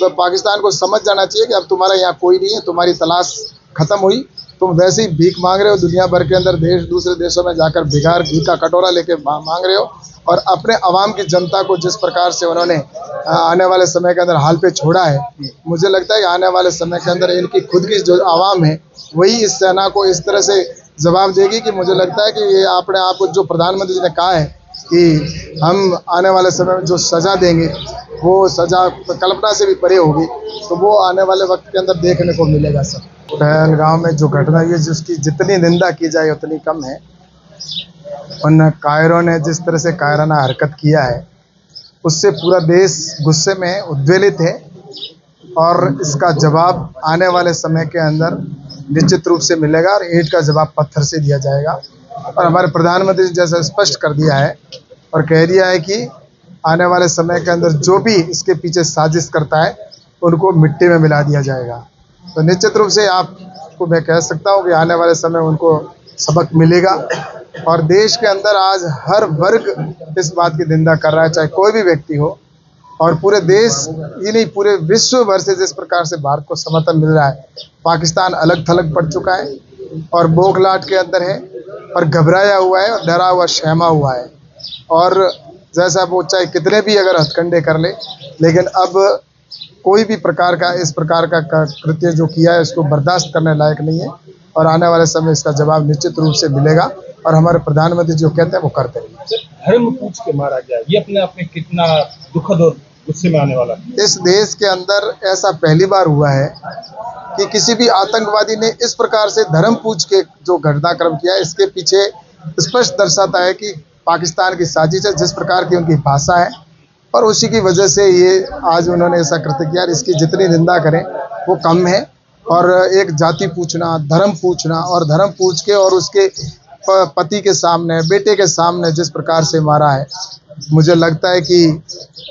तो पाकिस्तान को समझ जाना चाहिए कि अब तुम्हारा यहाँ कोई नहीं है, तुम्हारी तलाश खत्म हुई। तुम वैसे ही भीख मांग रहे हो दुनिया भर के अंदर, दूसरे देशों में जाकर भिखार घी का कटोरा लेके मांग रहे हो। और अपने अवाम की जनता को जिस प्रकार से उन्होंने आने वाले समय के अंदर हाल पे छोड़ा है, मुझे लगता है कि आने वाले समय के अंदर इनकी खुद की जो आवाम है वही इस सेना को इस तरह से जवाब देगी कि मुझे लगता है कि ये अपने आप को, जो प्रधानमंत्री जी ने कहा है कि हम आने वाले समय में जो सज़ा देंगे वो सज़ा कल्पना से भी परे होगी, तो वो आने वाले वक्त के अंदर देखने को मिलेगा। सब पहलगाम में जो घटना हुई है जिसकी जितनी निंदा की जाए उतनी कम है। उन कायरों ने जिस तरह से कायराना हरकत किया है उससे पूरा देश गुस्से में उद्वेलित है और इसका जवाब आने वाले समय के अंदर निश्चित रूप से मिलेगा और ईंट का जवाब पत्थर से दिया जाएगा। और हमारे प्रधानमंत्री जैसा स्पष्ट कर दिया है और कह दिया है कि आने वाले समय के अंदर जो भी इसके पीछे साजिश करता है उनको मिट्टी में मिला दिया जाएगा। तो निश्चित रूप से आपको मैं कह सकता हूँ कि आने वाले समय उनको सबक मिलेगा। और देश के अंदर आज हर वर्ग इस बात की निंदा कर रहा है, चाहे कोई भी व्यक्ति हो। और पूरे देश ही नहीं, पूरे विश्व भर से जिस प्रकार से भारत को समर्थन मिल रहा है, पाकिस्तान अलग थलग पड़ चुका है और बौखलाहट के अंदर है और घबराया हुआ है और डरा हुआ सहमा हुआ है। और जैसा वो चाहे कितने भी अगर हथकंडे कर ले, लेकिन अब कोई भी प्रकार का इस प्रकार का कृत्य जो किया है उसको बर्दाश्त करने लायक नहीं है। और आने वाले समय इसका जवाब निश्चित रूप से मिलेगा और हमारे प्रधानमंत्री जो कहते हैं वो करते हैं। धर्म पूछ के मारा गया, ये अपने आप में कितना दुखद और गुस्से में आने वाला है। इस देश के अंदर ऐसा पहली बार हुआ है कि किसी भी आतंकवादी ने इस प्रकार से धर्म पूछ के जो घटनाक्रम किया है, इसके पीछे स्पष्ट दर्शाता है कि पाकिस्तान की साजिश है, जिस प्रकार की उनकी भाषा है और उसी की वजह से ये आज उन्होंने ऐसा कृत्य किया। इसकी जितनी निंदा करें वो कम है। और एक जाति पूछना, धर्म पूछना और धर्म पूछ के और उसके पति के सामने, बेटे के सामने जिस प्रकार से मारा है, मुझे लगता है कि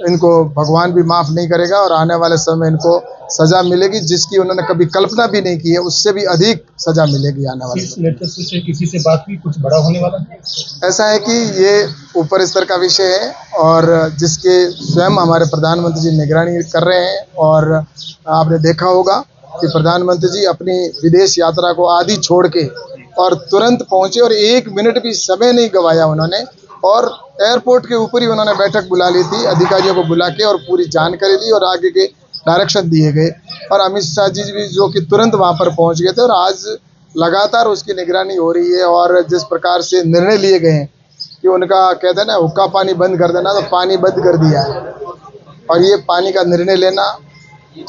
इनको भगवान भी माफ़ नहीं करेगा और आने वाले समय इनको सज़ा मिलेगी जिसकी उन्होंने कभी कल्पना भी नहीं की है, उससे भी अधिक सज़ा मिलेगी आने वाले समय। नेतृत्व से किसी से बात हुई, कुछ बड़ा होने वाला है? ऐसा है कि ये ऊपर स्तर का विषय है और जिसके स्वयं हमारे प्रधानमंत्री जी निगरानी कर रहे हैं। और आपने देखा होगा कि प्रधानमंत्री जी अपनी विदेश यात्रा को आधी छोड़ के और तुरंत पहुंचे और 1 मिनट भी समय नहीं गंवाया उन्होंने। और एयरपोर्ट के ऊपर ही उन्होंने बैठक बुला ली थी, अधिकारियों को बुला के और पूरी जानकारी ली और आगे के डायरेक्शन दिए गए। और अमित शाह जी भी जो कि तुरंत वहां पर पहुंच गए थे और आज लगातार उसकी निगरानी हो रही है। और जिस प्रकार से निर्णय लिए गए हैं कि उनका कहते हैं ना, हुक्का पानी बंद कर देना, तो पानी बंद कर दिया है। और ये पानी का निर्णय लेना,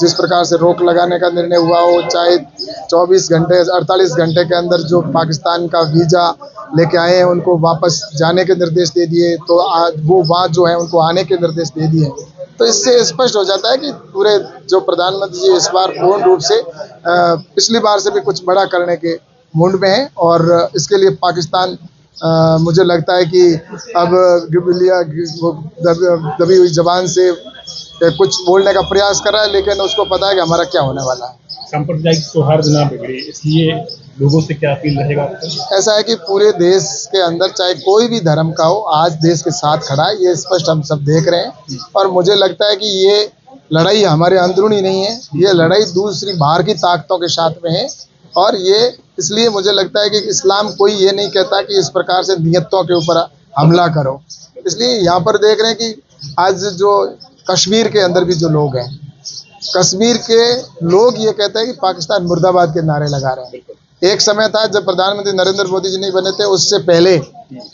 जिस प्रकार से रोक लगाने का निर्णय हुआ हो, चाहे 24 घंटे 48 घंटे के अंदर जो पाकिस्तान का वीज़ा लेके आए हैं उनको वापस जाने के निर्देश दे दिए, तो आज वो वहाँ जो है उनको आने के निर्देश दे दिए। तो इससे स्पष्ट हो जाता है कि पूरे जो प्रधानमंत्री जी इस बार पूर्ण रूप से पिछली बार से भी कुछ बड़ा करने के मूड में है। और इसके लिए पाकिस्तान मुझे लगता है कि अब दबी हुई जबान से कुछ बोलने का प्रयास कर रहा है, लेकिन उसको पता है कि हमारा क्या होने वाला है। सांप्रदायिक सौहार्द ना बिगड़े, इसलिए लोगों से क्या अपील रहेगा? ऐसा है कि पूरे देश के अंदर चाहे कोई भी धर्म का हो, आज देश के साथ खड़ा है, ये स्पष्ट हम सब देख रहे हैं। और मुझे लगता है कि ये लड़ाई हमारे अंदरूनी नहीं है, ये लड़ाई दूसरी बाहर की ताकतों के साथ में है। और ये इसलिए मुझे लगता है कि इस्लाम कोई ये नहीं कहता कि इस प्रकार से नियतों के ऊपर हमला करो। इसलिए यहाँ पर देख रहे हैं कि आज जो कश्मीर के अंदर भी जो लोग हैं, कश्मीर के लोग ये कहते हैं कि पाकिस्तान मुर्दाबाद के नारे लगा रहे हैं। एक समय था जब प्रधानमंत्री नरेंद्र मोदी जी नहीं बने थे, उससे पहले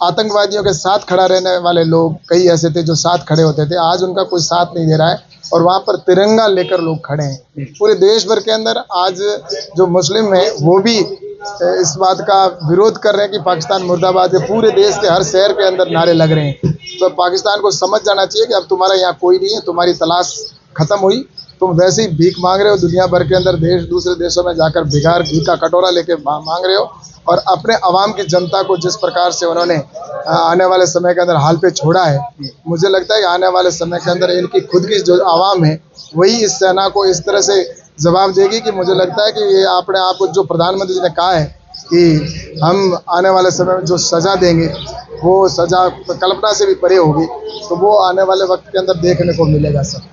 आतंकवादियों के साथ खड़ा रहने वाले लोग कई ऐसे थे जो साथ खड़े होते थे। आज उनका कोई साथ नहीं दे रहा है और वहाँ पर तिरंगा लेकर लोग खड़े हैं। पूरे देश भर के अंदर आज जो मुस्लिम हैं वो भी इस बात का विरोध कर रहे हैं कि पाकिस्तान मुर्दाबाद है। पूरे देश के हर शहर के अंदर नारे लग रहे हैं। तो पाकिस्तान को समझ जाना चाहिए कि अब तुम्हारा यहाँ कोई नहीं है, तुम्हारी तलाश खत्म हुई। तुम वैसे ही भीख मांग रहे हो दुनिया भर के अंदर, दूसरे देशों में जाकर भिखार घी का कटोरा लेके मांग रहे हो। और अपने अवाम की जनता को जिस प्रकार से उन्होंने आने वाले समय के अंदर हाल पे छोड़ा है, मुझे लगता है कि आने वाले समय के अंदर इनकी खुद की जो आवाम है वही इस सेना को इस तरह से जवाब देगी कि मुझे लगता है कि ये अपने आप को, जो प्रधानमंत्री जी ने कहा है कि हम आने वाले समय में जो सज़ा देंगे वो सज़ा कल्पना से भी परे होगी, तो वो आने वाले वक्त के अंदर देखने को मिलेगा सब।